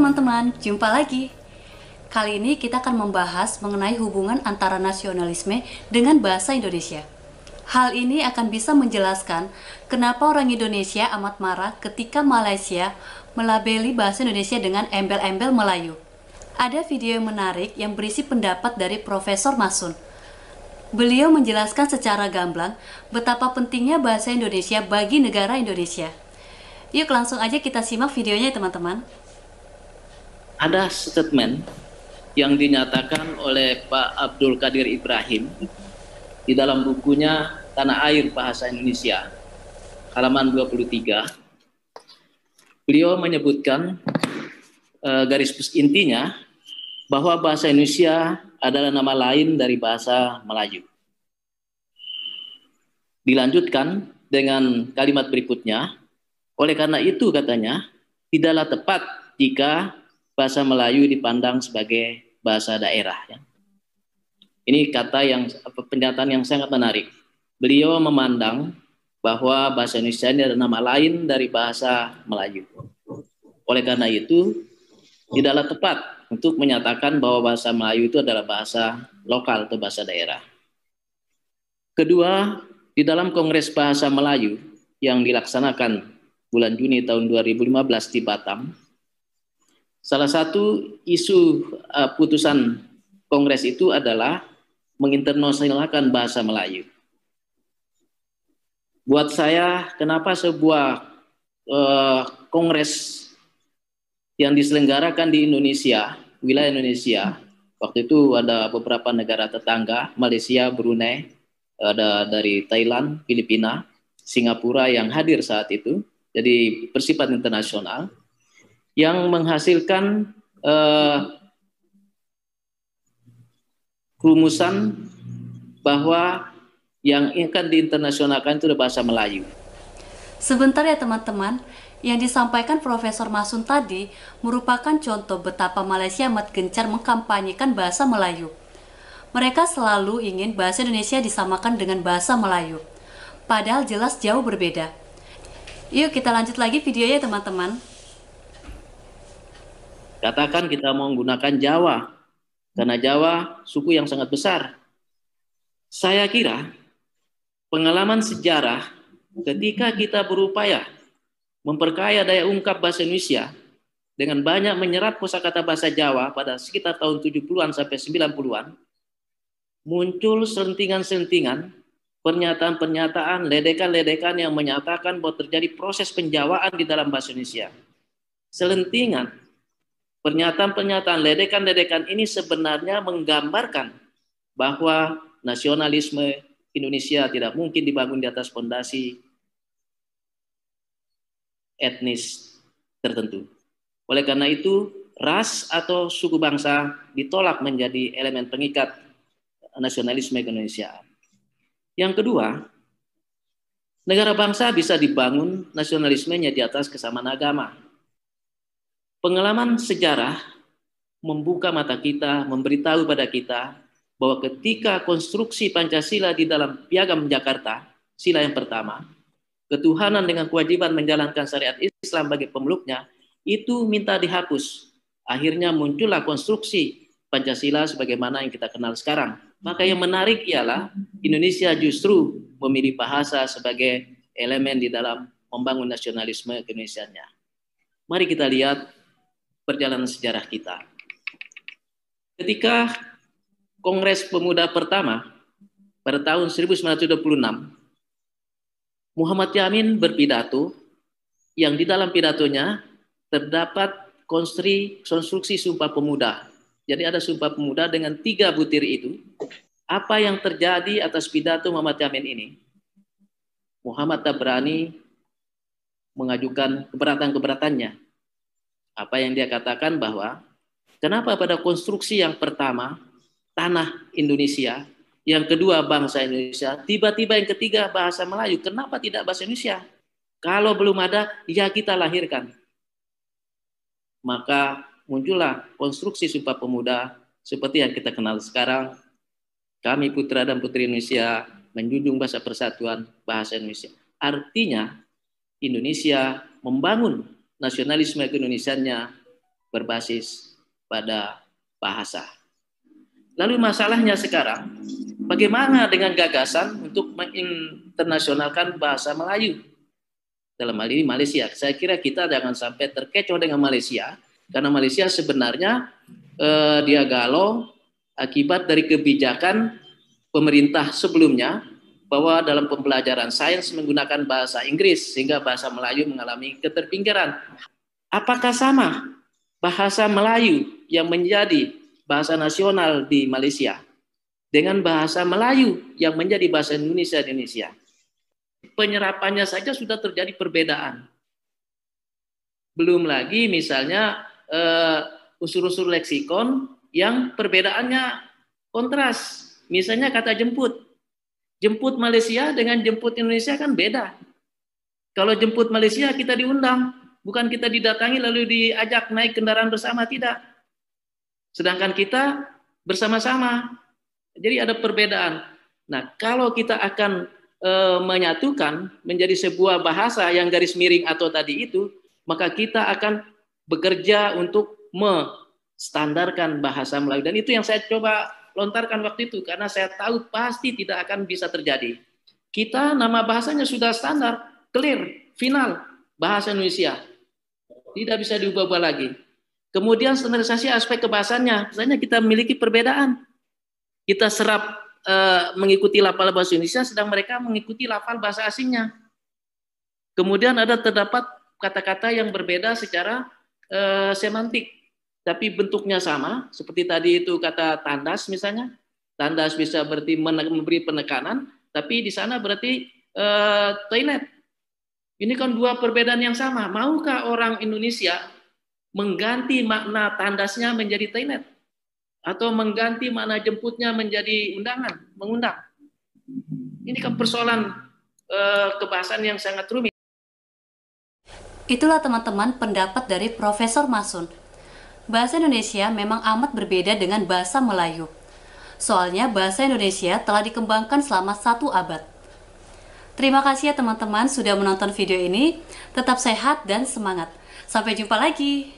teman-teman, jumpa lagi. Kali ini kita akan membahas mengenai hubungan antara nasionalisme dengan bahasa Indonesia. Hal ini akan bisa menjelaskan kenapa orang Indonesia amat marah ketika Malaysia melabeli bahasa Indonesia dengan embel-embel Melayu. Ada video yang menarik yang berisi pendapat dari Profesor Masun. Beliau menjelaskan secara gamblang betapa pentingnya bahasa Indonesia bagi negara Indonesia. Yuk langsung aja kita simak videonya teman-teman. Ada statement yang dinyatakan oleh Pak Abdul Qadir Ibrahim di dalam bukunya Tanah Air Bahasa Indonesia, halaman 23. Beliau menyebutkan garis intinya bahwa bahasa Indonesia adalah nama lain dari bahasa Melayu. Dilanjutkan dengan kalimat berikutnya, oleh karena itu katanya, tidaklah tepat jika bahasa Melayu dipandang sebagai bahasa daerah. Ini pernyataan yang sangat menarik. Beliau memandang bahwa bahasa Indonesia ini adalah nama lain dari bahasa Melayu. Oleh karena itu, tidaklah tepat untuk menyatakan bahwa bahasa Melayu itu adalah bahasa lokal atau bahasa daerah. Kedua, di dalam Kongres Bahasa Melayu yang dilaksanakan bulan Juni tahun 2015 di Batam, salah satu isu putusan Kongres itu adalah menginternasionalkan bahasa Melayu. Buat saya, kenapa sebuah Kongres yang diselenggarakan di Indonesia, wilayah Indonesia, waktu itu ada beberapa negara tetangga, Malaysia, Brunei, ada dari Thailand, Filipina, Singapura yang hadir saat itu, jadi bersifat internasional, yang menghasilkan rumusan bahwa yang akan diinternasionalkan itu adalah bahasa Melayu. Sebentar ya teman-teman, yang disampaikan Profesor Masun tadi merupakan contoh betapa Malaysia amat gencar mengkampanyekan bahasa Melayu. Mereka selalu ingin bahasa Indonesia disamakan dengan bahasa Melayu, padahal jelas jauh berbeda. Yuk kita lanjut lagi videonya teman-teman. Katakan kita mau menggunakan Jawa, karena Jawa suku yang sangat besar. Saya kira pengalaman sejarah ketika kita berupaya memperkaya daya ungkap bahasa Indonesia dengan banyak menyerap kosakata bahasa Jawa pada sekitar tahun 70-an sampai 90-an, muncul selentingan-selentingan, pernyataan-pernyataan, ledekan-ledekan yang menyatakan bahwa terjadi proses penjawaan di dalam bahasa Indonesia. Selentingan, pernyataan-pernyataan, ledekan-ledekan ini sebenarnya menggambarkan bahwa nasionalisme Indonesia tidak mungkin dibangun di atas fondasi etnis tertentu. Oleh karena itu, ras atau suku bangsa ditolak menjadi elemen pengikat nasionalisme Indonesia. Yang kedua, negara bangsa bisa dibangun nasionalismenya di atas kesamaan agama. Pengalaman sejarah membuka mata kita, memberitahu pada kita bahwa ketika konstruksi Pancasila di dalam Piagam Jakarta, sila yang pertama, ketuhanan dengan kewajiban menjalankan syariat Islam bagi pemeluknya, itu minta dihapus. Akhirnya muncullah konstruksi Pancasila sebagaimana yang kita kenal sekarang. Maka yang menarik ialah Indonesia justru memilih bahasa sebagai elemen di dalam membangun nasionalisme keindonesiaannya. Mari kita lihat perjalanan sejarah kita. Ketika Kongres Pemuda pertama pada tahun 1926, Muhammad Yamin berpidato yang di dalam pidatonya terdapat konstruksi Sumpah Pemuda. Jadi ada Sumpah Pemuda dengan 3 butir itu. Apa yang terjadi atas pidato Muhammad Yamin ini? Muhammad tak berani mengajukan keberatan-keberatannya. Apa yang dia katakan bahwa kenapa pada konstruksi yang pertama tanah Indonesia, yang kedua bangsa Indonesia, tiba-tiba yang ketiga bahasa Melayu, kenapa tidak bahasa Indonesia? Kalau belum ada, ya kita lahirkan. Maka muncullah konstruksi Sumpah Pemuda seperti yang kita kenal sekarang. Kami putra dan putri Indonesia menjunjung bahasa persatuan bahasa Indonesia. Artinya Indonesia membangun nasionalisme keindonesiaannya berbasis pada bahasa. Lalu masalahnya sekarang, bagaimana dengan gagasan untuk menginternasionalkan bahasa Melayu? Dalam hal ini Malaysia. Saya kira kita jangan sampai terkecoh dengan Malaysia, karena Malaysia sebenarnya dia galau akibat dari kebijakan pemerintah sebelumnya bahwa dalam pembelajaran sains menggunakan bahasa Inggris sehingga bahasa Melayu mengalami keterpinggiran. Apakah sama bahasa Melayu yang menjadi bahasa nasional di Malaysia dengan bahasa Melayu yang menjadi bahasa Indonesia di Indonesia? Penyerapannya saja sudah terjadi perbedaan. Belum lagi misalnya unsur-unsur leksikon yang perbedaannya kontras. Misalnya kata jemput. Jemput Malaysia dengan jemput Indonesia kan beda. Kalau jemput Malaysia kita diundang, bukan kita didatangi lalu diajak naik kendaraan bersama, tidak. Sedangkan kita bersama-sama. Jadi ada perbedaan. Nah, kalau kita akan menyatukan menjadi sebuah bahasa yang garis miring atau tadi itu, maka kita akan bekerja untuk menstandarkan bahasa Melayu. Dan itu yang saya coba lontarkan waktu itu, karena saya tahu pasti tidak akan bisa terjadi. Kita nama bahasanya sudah standar, clear, final, bahasa Indonesia. Tidak bisa diubah-ubah lagi. Kemudian standarisasi aspek kebahasannya, misalnya kita memiliki perbedaan. Kita serap mengikuti lafal bahasa Indonesia, sedang mereka mengikuti lafal bahasa asingnya. Kemudian terdapat kata-kata yang berbeda secara semantik, tapi bentuknya sama, seperti tadi itu kata tandas misalnya. Tandas bisa berarti memberi penekanan, tapi di sana berarti toilet. Ini kan dua perbedaan yang sama. Maukah orang Indonesia mengganti makna tandasnya menjadi toilet? Atau mengganti makna jemputnya menjadi undangan, mengundang? Ini kan persoalan kebahasan yang sangat rumit. Itulah teman-teman pendapat dari Profesor Masun. Bahasa Indonesia memang amat berbeda dengan bahasa Melayu. Soalnya bahasa Indonesia telah dikembangkan selama 1 abad. Terima kasih ya teman-teman sudah menonton video ini. Tetap sehat dan semangat. Sampai jumpa lagi.